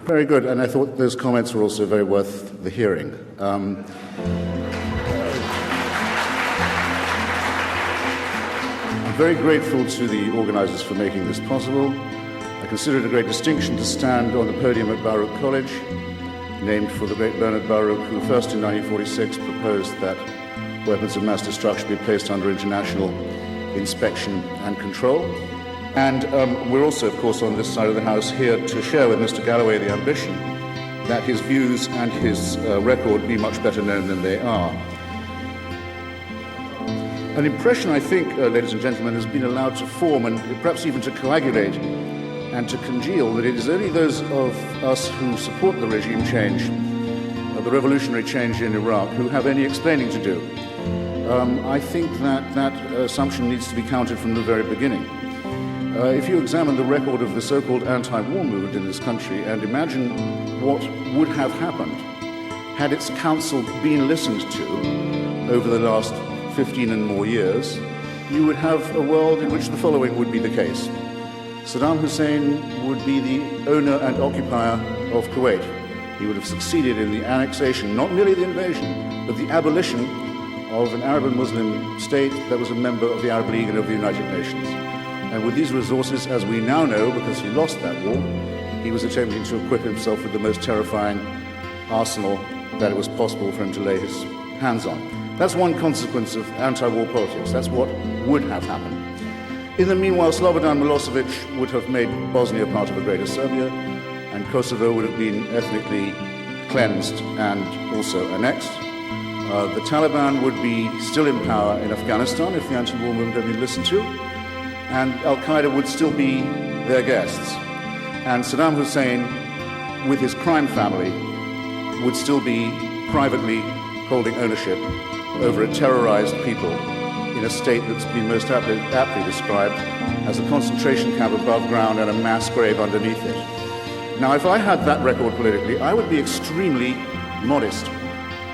Very good, and I thought those comments were also very worth the hearing. I'm very grateful to the organizers for making this possible. I consider it a great distinction to stand on the podium at Baruch College, named for the great Bernard Baruch, who first in 1946 proposed that weapons of mass destruction be placed under international inspection and control. And we're also, of course, on this side of the House here to share with Mr. Galloway the ambition that his views and his record be much better known than they are. An impression, I think, ladies and gentlemen, has been allowed to form and perhaps even to coagulate and to congeal that it is only those of us who support the regime change, the revolutionary change in Iraq, who have any explaining to do. I think that assumption needs to be counted from the very beginning. If you examine the record of the so-called anti-war movement in this country and imagine what would have happened had its counsel been listened to over the last 15 and more years, you would have a world in which the following would be the case. Saddam Hussein would be the owner and occupier of Kuwait. He would have succeeded in the annexation, not merely the invasion, but the abolition of an Arab and Muslim state that was a member of the Arab League and of the United Nations. And with these resources, as we now know, because he lost that war, he was attempting to equip himself with the most terrifying arsenal that it was possible for him to lay his hands on. That's one consequence of anti-war politics. That's what would have happened. In the meanwhile, Slobodan Milosevic would have made Bosnia part of a greater Serbia, and Kosovo would have been ethnically cleansed and also annexed. The Taliban would be still in power in Afghanistan if the anti-war movement had been listened to, and Al-Qaeda would still be their guests. And Saddam Hussein, with his crime family, would still be privately holding ownership over a terrorized people in a state that's been most aptly described as a concentration camp above ground and a mass grave underneath it. Now, if I had that record politically, I would be extremely modest.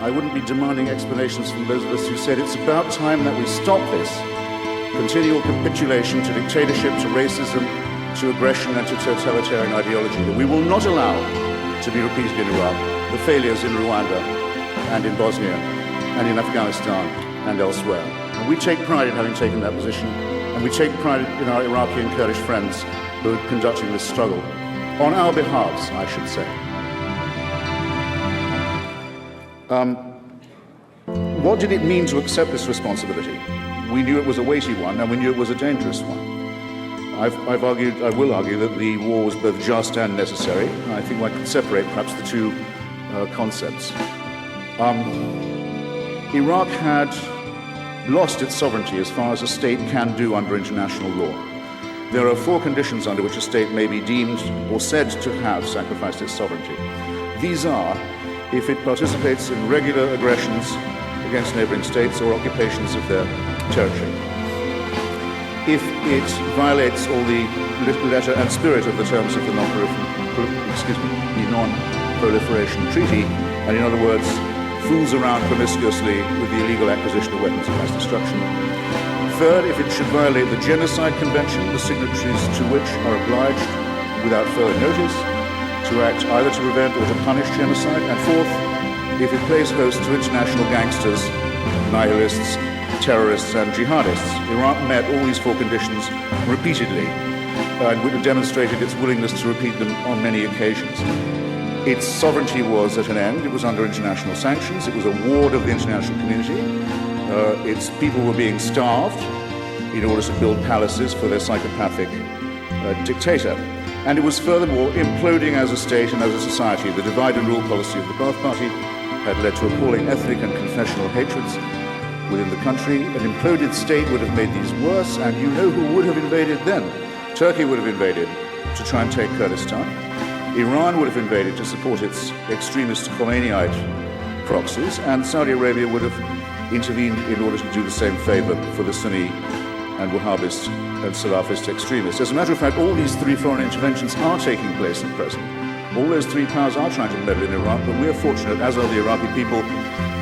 I wouldn't be demanding explanations from those of us who said it's about time that we stop this continual capitulation to dictatorship, to racism, to aggression, and to totalitarian ideology that we will not allow to be repeated in Iraq, the failures in Rwanda and in Bosnia and in Afghanistan and elsewhere. And we take pride in having taken that position, and we take pride in our Iraqi and Kurdish friends who are conducting this struggle, on our behalves, I should say. What did it mean to accept this responsibility? We knew it was a weighty one, and we knew it was a dangerous one. I will argue that the war was both just and necessary. I think one could separate perhaps the two concepts. Iraq had lost its sovereignty as far as a state can do under international law. There are 4 conditions under which a state may be deemed or said to have sacrificed its sovereignty. These are if it participates in regular aggressions against neighboring states or occupations of their territory, if it violates all the letter and spirit of the terms of the Non-Proliferation Treaty, and in other words, fools around promiscuously with the illegal acquisition of weapons of mass destruction. Third, if it should violate the Genocide Convention, the signatories to which are obliged, without further notice, to act either to prevent or to punish genocide. And fourth, if it plays host to international gangsters, nihilists, terrorists, and jihadists. Iraq met all these 4 conditions repeatedly and demonstrated its willingness to repeat them on many occasions. Its sovereignty was at an end. It was under international sanctions. It was a ward of the international community. Its people were being starved in order to build palaces for their psychopathic dictator. And it was furthermore imploding as a state and as a society. The divide and rule policy of the Ba'ath Party had led to appalling ethnic and confessional hatreds within the country. An imploded state would have made these worse, and you know who would have invaded then? Turkey would have invaded to try and take Kurdistan. Iran would have invaded to support its extremist Khomeiniite proxies, and Saudi Arabia would have intervened in order to do the same favor for the Sunni and Wahhabist and Salafist extremists. As a matter of fact, all these 3 foreign interventions are taking place at present. All those 3 powers are trying to meddle in Iraq, but we are fortunate, as are the Iraqi people,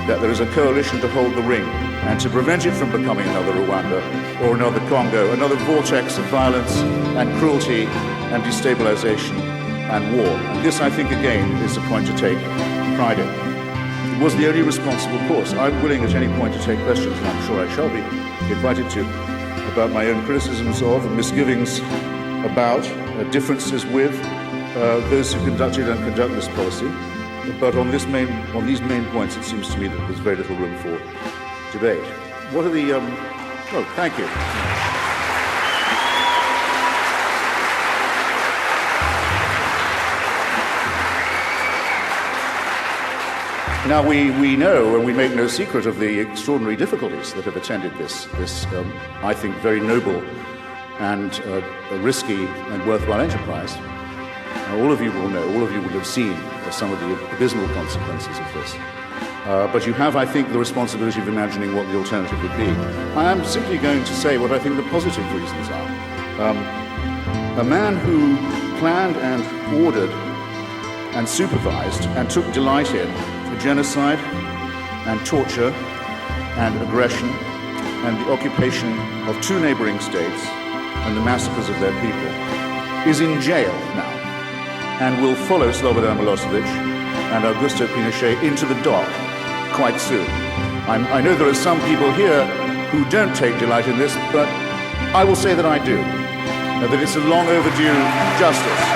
that there is a coalition to hold the ring and to prevent it from becoming another Rwanda or another Congo, another vortex of violence and cruelty and destabilization and war. And this, I think, again, is a point to take pride in. It was the only responsible course. I'm willing at any point to take questions, and I'm sure I shall be invited to, about my own criticisms of and misgivings about differences with those who conducted and conduct this policy. But on these main points, it seems to me that there's very little room for debate. What are the... Oh, thank you. Now, we know, and we make no secret of the extraordinary difficulties that have attended this I think, very noble and risky and worthwhile enterprise. All of you will know, all of you will have seen some of the abysmal consequences of this. But you have, I think, the responsibility of imagining what the alternative would be. I am simply going to say what I think the positive reasons are. A man who planned and ordered and supervised and took delight in genocide and torture and aggression and the occupation of 2 neighboring states and the massacres of their people is in jail now and will follow Slobodan Milosevic and Augusto Pinochet into the dock quite soon. I know there are some people here who don't take delight in this, but I will say that I do, that it's a long overdue justice.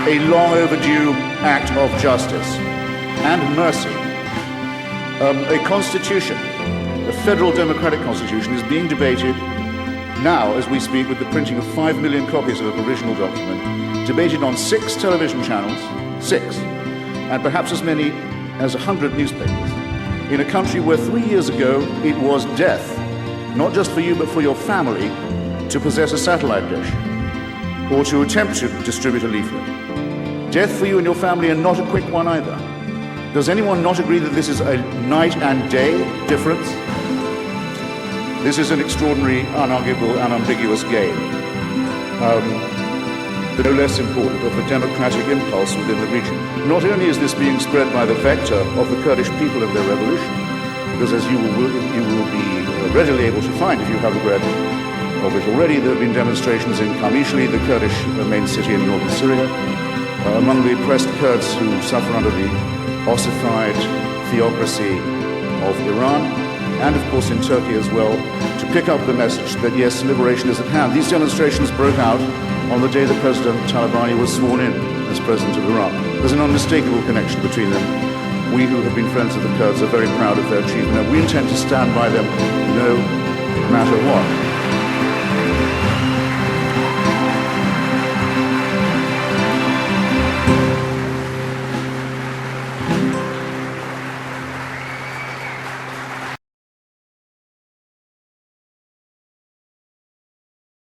A long overdue act of justice and mercy. A constitution, a federal democratic constitution, is being debated now as we speak with the printing of 5 million copies of a provisional document, debated on 6 television channels, 6, and perhaps as many as 100 newspapers, in a country where 3 years ago it was death, not just for you but for your family, to possess a satellite dish or to attempt to distribute a leaflet. Death for you and your family, and not a quick one either. Does anyone not agree that this is a night and day difference? This is an extraordinary, unarguable, unambiguous game. No less important of the democratic impulse within the region. Not only is this being spread by the vector of the Kurdish people and their revolution, because as you will be readily able to find if you haven't read of it already, there have been demonstrations in Qamishli, the Kurdish main city in northern Syria, among the oppressed Kurds who suffer under the ossified theocracy of Iran, and of course in Turkey as well, to pick up the message that yes, liberation is at hand. These demonstrations broke out on the day that President Talabani was sworn in as president of Iran. There's an unmistakable connection between them. We who have been friends of the Kurds are very proud of their achievement, and we intend to stand by them no matter what.